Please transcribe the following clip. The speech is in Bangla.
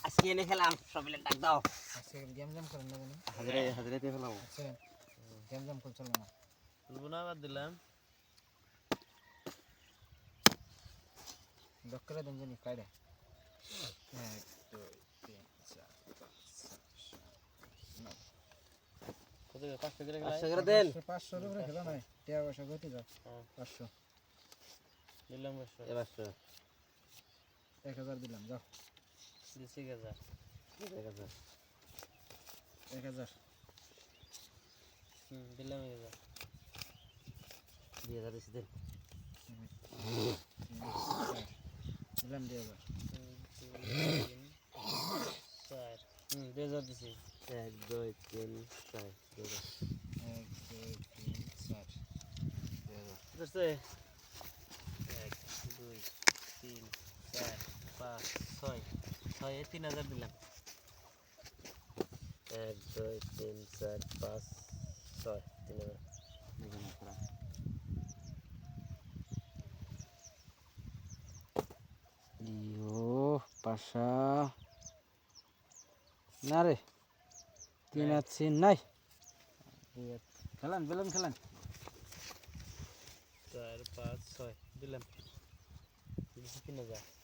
আজকে এনে খেলাম সব মিলে ডাক দাও আজকে গেম জাম করেন না জানি হাজরাতে খেলাম আচ্ছা গেম জাম করছিল না তুলবো না বাদ দিলাম দক্করে দেন জানি কাইরে 1 2 3 4 5 6 7 কত 500 করে 500 করে দেন 500 এর উপরে খেলা নাই টাকা পয়সা কইতে যাও 500 দিলাম 500 500 1000 দিলাম যাও দিছি গেজা 1000 দিলাম গেজা 2000 দিছি দেন দিলাম 2000 2000 দিছি 1 2 3 4 1 2 3 4 বুঝছে 1 2 3 4 5 6 6 এ 3000 দিলাম 1 2 3 4 5 6 3000 ইয়ো পাশা না রে 3 আছে নাই খেলান বেলুন খেলান 4 5 6 দিলাম দিছি 3000